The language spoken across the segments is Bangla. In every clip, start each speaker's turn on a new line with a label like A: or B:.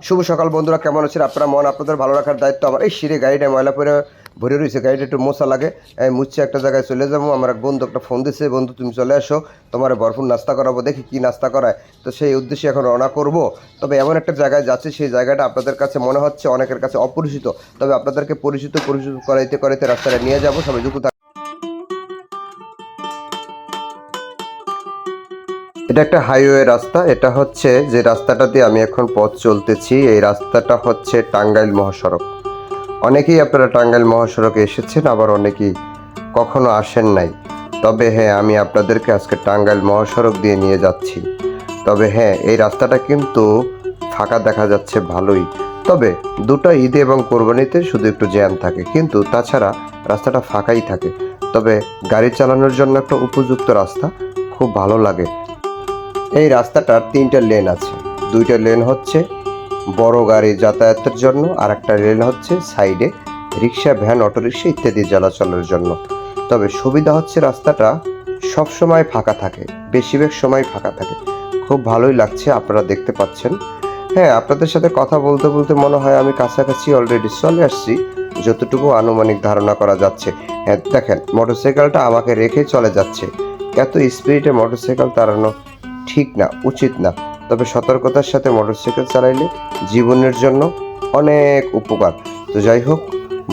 A: শুভ সকাল বন্ধুরা, কেমন আছেন আপনারা? মন আপনাদের ভালো রাখার দায়িত্ব আমার। এই সিঁড়ি গাড়িটা ময়লা করে ভরে রয়েছে, গাড়িটা একটু মোছা লাগে। মুছছে একটা জায়গায় চলে যাবো। আমার এক বন্ধু একটা ফোন দিচ্ছে, বন্ধু তুমি চলে আসো, তোমার ভরপুর নাস্তা করাবো। দেখি কি নাস্তা করায়। তো সেই উদ্দেশ্যে এখন রওনা করব। তবে এমন একটা জায়গায় যাচ্ছি, সেই জায়গাটা আপনাদের কাছে মনে হচ্ছে অনেকের কাছে অপরিচিত, তবে আপনাদেরকে পরিচিত করাইতে করাইতে রাস্তাটা নিয়ে যাবো। সবাই যুক্ত। এটা একটা হাইওয়ে রাস্তা। এটা হচ্ছে যে রাস্তাটা দিয়ে আমি এখন পথ চলতেছি, এই রাস্তাটা হচ্ছে টাঙ্গাইল মহাসড়ক। অনেকেই আপনারা টাঙ্গাইল মহাসড়কে এসেছেন, আবার অনেকেই কখনো আসেন নাই। তবে হ্যাঁ, আমি আপনাদেরকে আজকে টাঙ্গাইল মহাসড়ক দিয়ে নিয়ে যাচ্ছি। তবে হ্যাঁ, এই রাস্তাটা কিন্তু ফাঁকা দেখা যাচ্ছে ভালোই। তবে দুটো ঈদে এবং কোরবানিতে শুধু একটু জ্যাম থাকে, কিন্তু তাছাড়া রাস্তাটা ফাঁকাই থাকে। তবে গাড়ি চালানোর জন্য একটা উপযুক্ত রাস্তা, খুব ভালো লাগে। এই রাস্তাটার 3টা লেন আছে। 2টা লেন হচ্ছে বড় গাড়ি যাতায়াতের জন্য, আর একটা লেন হচ্ছে সাইডে রিক্সা, ভ্যান, অটোরিক্সা ইত্যাদি চলাচলের জন্য। তবে সুবিধা হচ্ছে রাস্তাটা সব সময় ফাঁকা থাকে, বেশিরভাগ সময় ফাঁকা থাকে। খুব ভালোই লাগছে, আপনারা দেখতে পাচ্ছেন। হ্যাঁ, আপনাদের সাথে কথা বলতে বলতে মনে হয় আমি কাছাকাছি অলরেডি চলে আসছি, যতটুকু আনুমানিক ধারণা করা যাচ্ছে। হ্যাঁ দেখেন, মোটরসাইকেলটা আমাকে রেখে চলে যাচ্ছে। এত স্পিডে মোটরসাইকেল চালানো ঠিক না, উচিত না। তবে সতর্কতার সাথে মোটরসাইকেল চালাইলে জীবনের জন্য অনেক উপকার। তো যাই হোক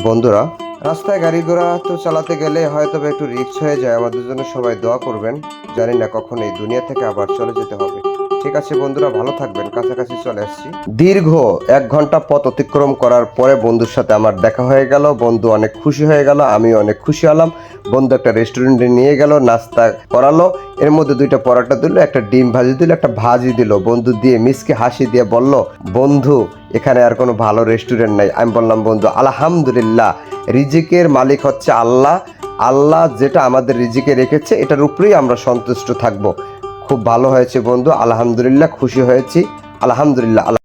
A: বন্ধুরা, রাস্তায় গাড়ি ঘোড়া তো চালাতে গেলে হয়তো একটু রিস্ক হয়ে যায়। আমাদের জন্য সবাই দোয়া করবেন। জানি না কখন এই দুনিয়া থেকে আবার চলে যেতে হবে। ঠিক আছে বন্ধুরা, ভালো থাকবেন। কাছাকাছি চলে আসছি। দীর্ঘ 1 ঘন্টা পথ অতিক্রম করার পরে বন্ধুর সাথে আমার দেখা হয়ে গেল। বন্ধু অনেক খুশি হয়ে গেল, আমি অনেক খুশি হলাম। বন্ধু একটা রেস্টুরেন্টে নিয়ে গেল, নাস্তা করালো। এর মধ্যে 2টা পরোটা দিল, একটা ডিম ভাজি দিল, একটা ভাজি দিল। বন্ধু দিয়ে মিসকে হাসি দিয়ে বলল, বন্ধু এখানে আর কোনো ভালো রেস্টুরেন্ট নাই। আমি বললাম, বন্ধু আলহামদুলিল্লাহ, রিজিকের মালিক হচ্ছে আল্লাহ। আল্লাহ যেটা আমাদের রিজিকে রেখেছে এটার উপরেই আমরা সন্তুষ্ট থাকব। খুব ভালো হয়েছে বন্ধু, আলহামদুলিল্লাহ, খুশি হয়েছি, আলহামদুলিল্লাহ।